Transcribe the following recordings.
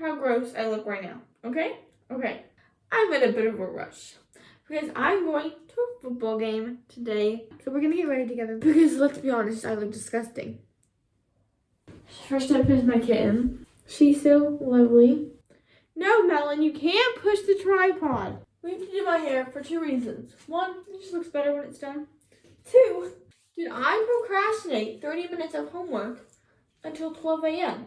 how gross I look right now, okay? Okay. I'm in a bit of a rush because I'm going to a football game today. So we're gonna get ready together because let's be honest, I look disgusting. First up is my kitten. She's so lovely. No, Melon, you can't push the tripod. We have to do my hair for 2 reasons. 1, it just looks better when it's done. 2, did I procrastinate 30 minutes of homework until 12 a.m.?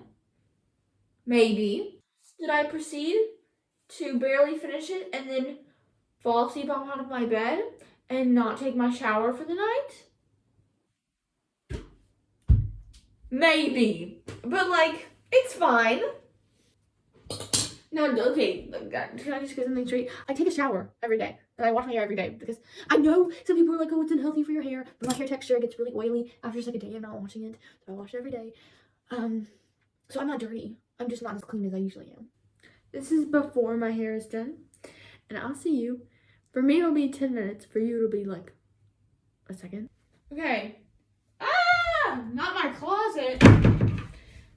Maybe. Did I proceed to barely finish it and then fall asleep on out of my bed and not take my shower for the night? Maybe. But, like, it's fine. No, okay, can I just get something straight? I take a shower every day, and I wash my hair every day, because I know some people are like, oh, it's unhealthy for your hair, but my hair texture gets really oily after just like a day of not washing it, so I wash it every day. So I'm not dirty. I'm just not as clean as I usually am. This is before my hair is done, and I'll see you. For me, it'll be 10 minutes. For you, it'll be like a second. Okay. Ah! Not my closet.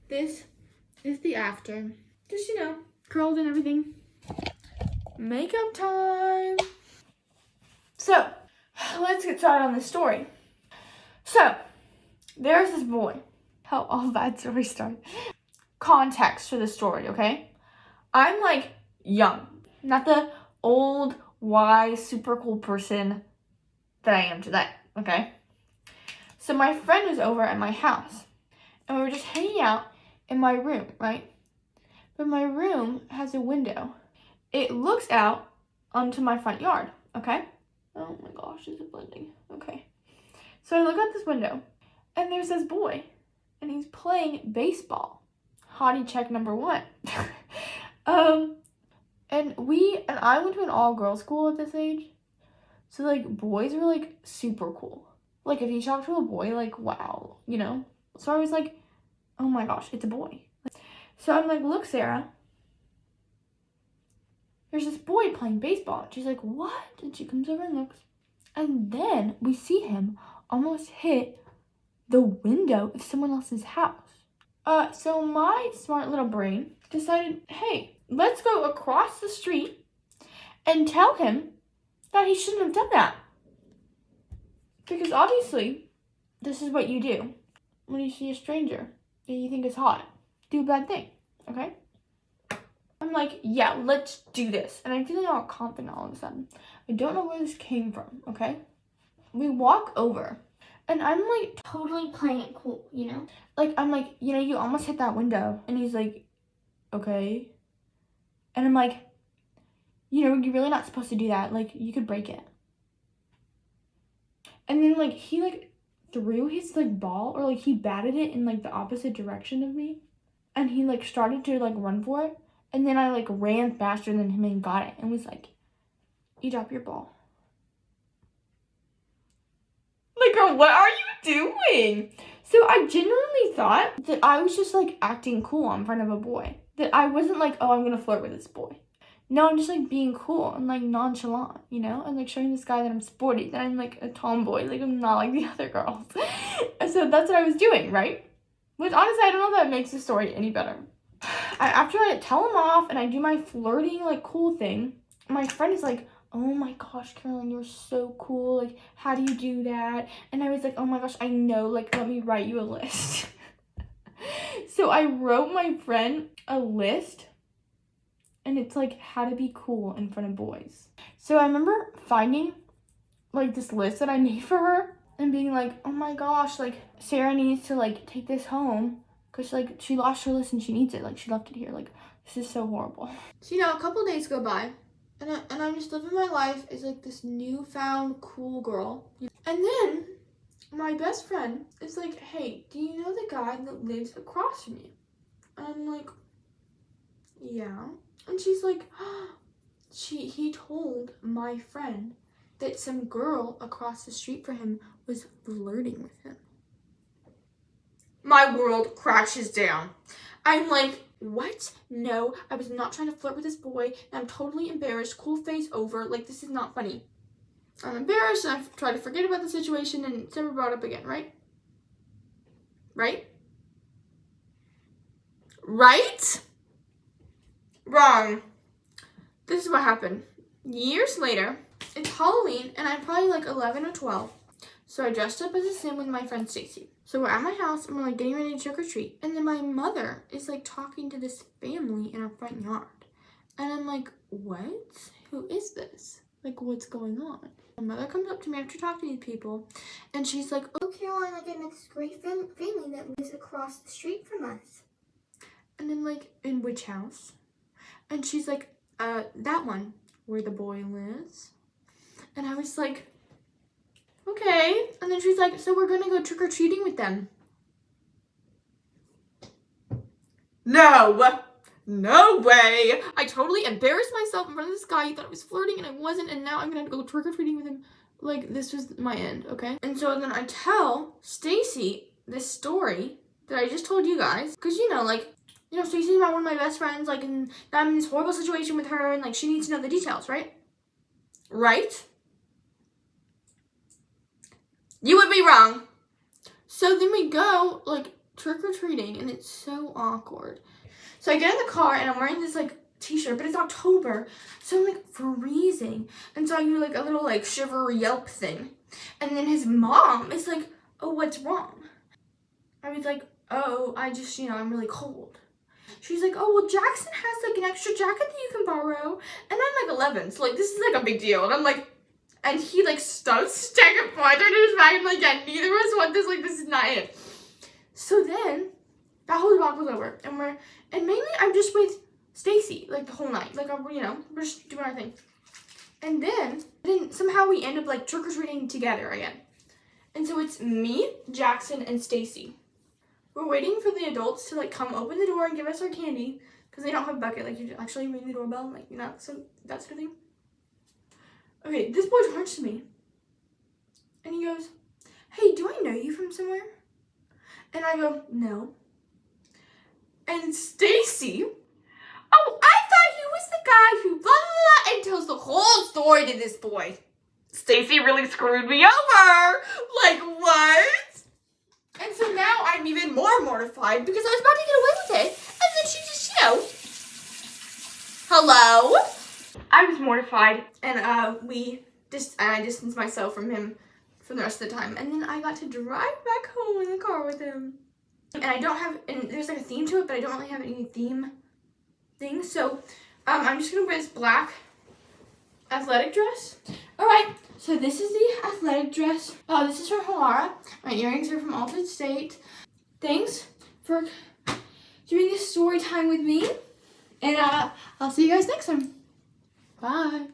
This is the after. Just, you know, curled and everything. Makeup time. So, let's get started on this story. So, there's this boy. How all bad stories start. Context for the story, okay? I'm like young, not the old, wise, super cool person that I am today, okay? So my friend was over at my house, and we were just hanging out in my room, right? But my room has a window. It looks out onto my front yard, okay? Oh my gosh, is it blending? Okay. So I look out this window, and there's this boy, and he's playing baseball. Hottie check number 1. And I went to an all-girls school at this age. So, like, boys were, like, super cool. Like, if you talk to a boy, like, wow, you know? So I was like, oh my gosh, it's a boy. So I'm like, look, Sarah. There's this boy playing baseball. And she's like, what? And she comes over and looks. And then we see him almost hit the window of someone else's house. So my smart little brain decided, hey, let's go across the street and tell him that he shouldn't have done that. Because obviously, this is what you do when you see a stranger that you think is hot. Do a bad thing, okay? I'm like, yeah, let's do this. And I'm feeling all confident all of a sudden. I don't know where this came from, okay? We walk over. And I'm like totally playing it cool, you know? Like, I'm like, you know, you almost hit that window. And he's like, okay. And I'm like, you know, you're really not supposed to do that. Like, you could break it. And then, like, he, like, threw his, like, ball. Or, like, he batted it in, like, the opposite direction of me. And he, like, started to, like, run for it. And then I, like, ran faster than him and got it. And was like, you dropped your ball. Like, girl, what are you doing? So I genuinely thought that I was just, like, acting cool in front of a boy. That I wasn't like, oh, I'm going to flirt with this boy. No, I'm just, like, being cool and, like, nonchalant, you know? And, like, showing this guy that I'm sporty, that I'm, like, a tomboy. Like, I'm not like the other girls. And so that's what I was doing, right? Which, honestly, I don't know if that makes the story any better. After I tell him off and I do my flirting, like, cool thing, my friend is like, oh my gosh, Caroline, you're so cool. Like, how do you do that? And I was like, oh my gosh, I know. Like, let me write you a list. So I wrote my friend a list. And it's like how to be cool in front of boys. So I remember finding like this list that I made for her. And being like, oh my gosh, like Sarah needs to like take this home. Because like she lost her list and she needs it. Like she left it here. Like this is so horrible. So you know, a couple days go by. And I'm just living my life as like this newfound cool girl. And then my best friend is like, hey, do you know the guy that lives across from you? And I'm like, yeah. And she's like, he told my friend that some girl across the street from him was flirting with him. My world crashes down. I'm like, what? No, I was not trying to flirt with this boy. And I'm totally embarrassed. Cool face over. Like, this is not funny. I'm embarrassed and I try to forget about the situation and it's never brought up again, right? Right? Right? Wrong. This is what happened. Years later, it's Halloween, and I'm probably like 11 or 12. So I dressed up as a Sim with my friend Stacy. So we're at my house, and we're like getting ready to trick or treat. And then my mother is like talking to this family in our front yard. And I'm like, what? Who is this? Like, what's going on? My mother comes up to me after talking to these people, and she's like, oh, Caroline, like, I met this great family that lives across the street from us. And then, like, in which house? And she's like, that one, where the boy lives. And I was like, okay. And then she's like, so we're gonna go trick-or-treating with them. No! No way! I totally embarrassed myself in front of this guy. He thought I was flirting and I wasn't, and now I'm gonna go trick-or-treating with him. Like, this was my end, okay? And so then I tell Stacy this story that I just told you guys. Because, you know, like, Stacy's one of my best friends, like, and I'm in this horrible situation with her, and, like, she needs to know the details, right? Right? You would be wrong. So then we go, like, trick-or-treating, and it's so awkward. So I get in the car, and I'm wearing this, like, t-shirt, but it's October, so I'm, like, freezing. And so I do, like, a little, like, shiver yelp thing. And then his mom is like, oh, what's wrong? I was like, oh, I just, I'm really cold. She's like, oh, well, Jackson has, like, an extra jacket that you can borrow. And I'm, like, 11, so, like, this is, like, a big deal. And I'm, like, and he, like, starts sticking pointer to his bag. I'm like, yeah, neither of us want this. Like, this is not it. So then, that whole walk was over. And mainly, I'm just with Stacy, like, the whole night. Like, we're just doing our thing. And then somehow we end up, like, trick-or-treating together again. And so it's me, Jackson, and Stacy. We're waiting for the adults to, like, come open the door and give us our candy. Because they don't have a bucket. Like, you actually ring the doorbell. Like, so that sort of thing. Okay, this boy turns to me. And he goes, hey, do I know you from somewhere? And I go, no. And Stacy, oh, I thought he was the guy who blah, blah, blah, and tells the whole story to this boy. Stacy really screwed me over. Like, what? And so now I'm even more mortified because I was about to get away with it. And then she just, hello? I was mortified. And I distanced myself from him for the rest of the time. And then I got to drive back home in the car with him. And there's like a theme to it, but I don't really have any theme things. So I'm just gonna wear this black athletic dress. All right, so this is the athletic dress. This is from Halara. My earrings are from Altered State. Thanks for doing this story time with me. And I'll see you guys next time. Bye.